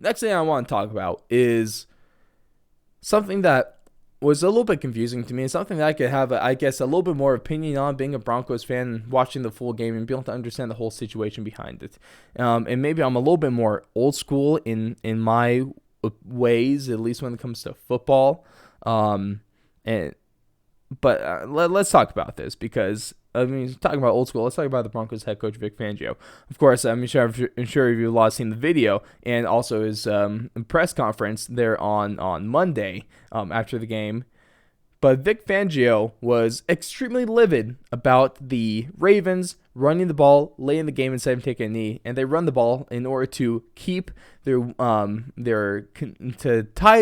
Next thing I want to talk about is something that was a little bit confusing to me, and something that I could have, I guess, a little bit more opinion on, being a Broncos fan, watching the full game, and being able to understand the whole situation behind it. And maybe I'm a little bit more old school in my ways, at least when it comes to football. Um, and let's talk about this, because talking about old school, let's talk about the Broncos head coach Vic Fangio. Of course, I'm sure you've a lot seen the video, and also his press conference there on Monday after the game. But Vic Fangio was extremely livid about the Ravens running the ball late in the game instead of taking a knee, and they run the ball in order to keep to tie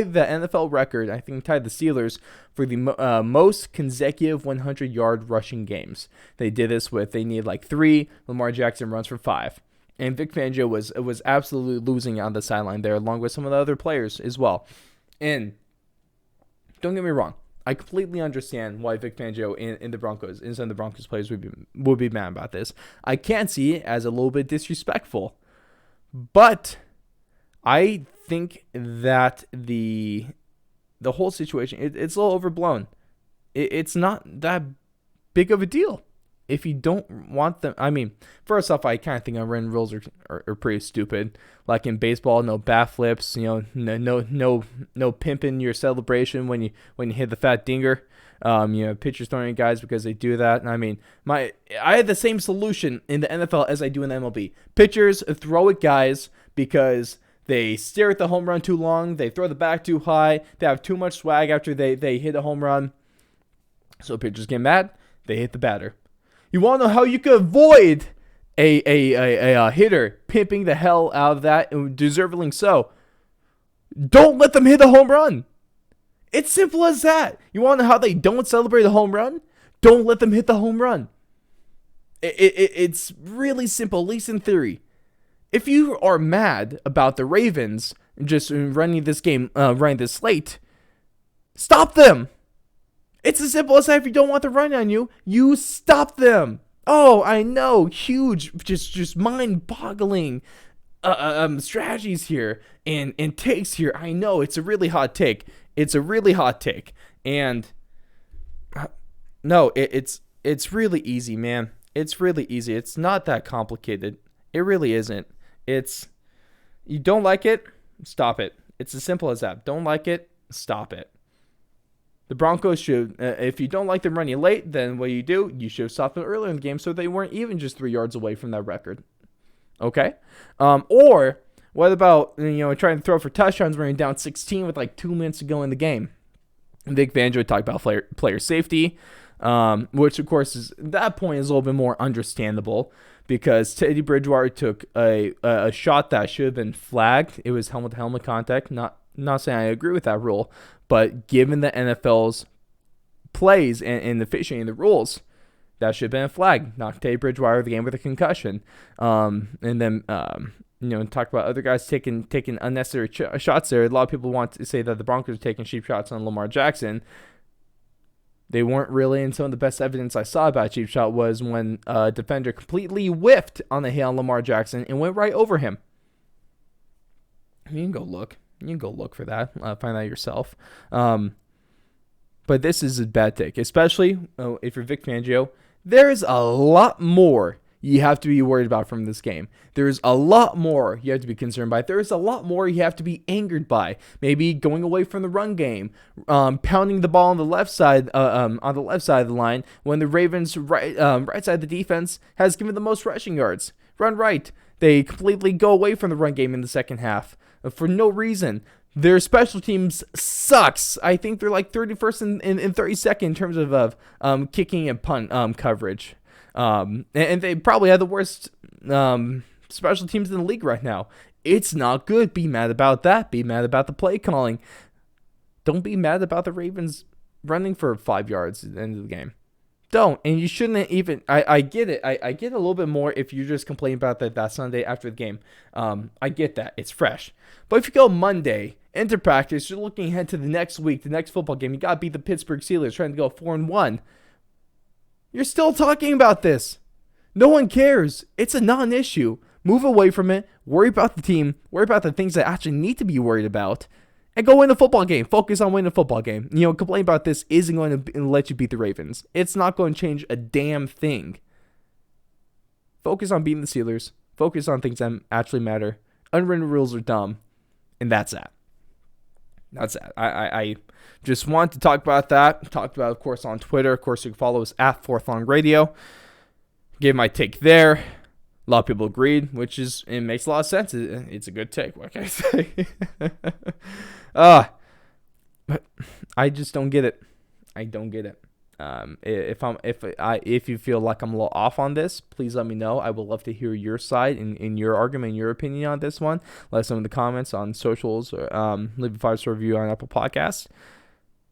the NFL record. I think tied the Steelers for the most consecutive 100-yard rushing games. They did this they needed like 3. Lamar Jackson runs for 5. And Vic Fangio was absolutely losing on the sideline there, along with some of the other players as well. And don't get me wrong, I completely understand why Vic Fangio and the Broncos, and some of the Broncos players would be mad about this. I can see it as a little bit disrespectful, but I think that the whole situation, it's a little overblown. It's not that big of a deal. If you don't want them, first off, I kind of think unwritten rules are pretty stupid. Like in baseball, no bat flips, no pimping your celebration when you hit the fat dinger. Pitchers throwing at guys because they do that. And I had the same solution in the NFL as I do in the MLB. Pitchers throw at guys because they stare at the home run too long, they throw the bat too high, they have too much swag after they hit a home run. So pitchers get mad, they hit the batter. You want to know how you can avoid a hitter pimping the hell out of that, and deservedly so? Don't let them hit the home run. It's simple as that. You want to know how they don't celebrate the home run? Don't let them hit the home run. It's really simple, at least in theory. If you are mad about the Ravens just running this game, running this slate, stop them. It's as simple as that. If you don't want them running on you, you stop them. Oh, I know, huge, just mind-boggling strategies here and takes here. I know it's a really hot take. And no, it's really easy, man. It's really easy. It's not that complicated. It really isn't. You don't like it, stop it. It's as simple as that. Don't like it, stop it. The Broncos should, if you don't like them running late, then what you should have stopped them earlier in the game so they weren't even just 3 yards away from that record. Okay? Or what about, trying to throw for touchdowns when you're down 16 with like 2 minutes to go in the game? Vic Fangio talked about player safety, which of course at that point is a little bit more understandable because Teddy Bridgewater took a shot that should have been flagged. It was helmet-to-helmet contact. Not saying I agree with that rule, but given the NFL's plays and the officiating and the rules, that should have been a flag. Knocked Teddy Bridgewater out of the game with a concussion. And then talk about other guys taking unnecessary shots there. A lot of people want to say that the Broncos are taking cheap shots on Lamar Jackson. They weren't really, and some of the best evidence I saw about a cheap shot was when a defender completely whiffed on the hit on Lamar Jackson and went right over him. You can go look for that. Find that yourself. But this is a bad take, especially if you're Vic Fangio. There's a lot more you have to be worried about from this game. There's a lot more you have to be concerned by. There's a lot more you have to be angered by. Maybe going away from the run game, pounding the ball on the left side, of the line when the Ravens right side of the defense has given the most rushing yards. Run right. They completely go away from the run game in the second half for no reason. Their special teams sucks. I think they're like 31st and 32nd in terms of kicking and punt coverage. And they probably have the worst special teams in the league right now. It's not good. Be mad about that. Be mad about the play calling. Don't be mad about the Ravens running for 5 yards at the end of the game. Don't. And you shouldn't even. I get it. I get a little bit more if you're just complaining about that Sunday after the game. I get that. It's fresh. But if you go Monday into practice, you're looking ahead to the next week, the next football game. You got to beat the Pittsburgh Steelers, trying to go 4-1. You're still talking about this. No one cares. It's a non-issue. Move away from it. Worry about the team. Worry about the things that actually need to be worried about. And go win the football game. Focus on winning the football game. Complain about this isn't going to let you beat the Ravens. It's not going to change a damn thing. Focus on beating the Steelers. Focus on things that actually matter. Unwritten rules are dumb. And that's that. That's that. I just want to talk about that. Talked about, of course, on Twitter. Of course, you can follow us at Fourth Long Radio. Gave my take there. A lot of people agreed, it makes a lot of sense. It's a good take. What can I say? But I just don't get it. I don't get it. If you feel like I'm a little off on this, please let me know. I would love to hear your side in your argument, your opinion on this one. Let us know in the comments on socials, or leave a 5-star review on Apple Podcasts.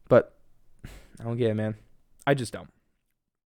But I don't get it, man. I just don't.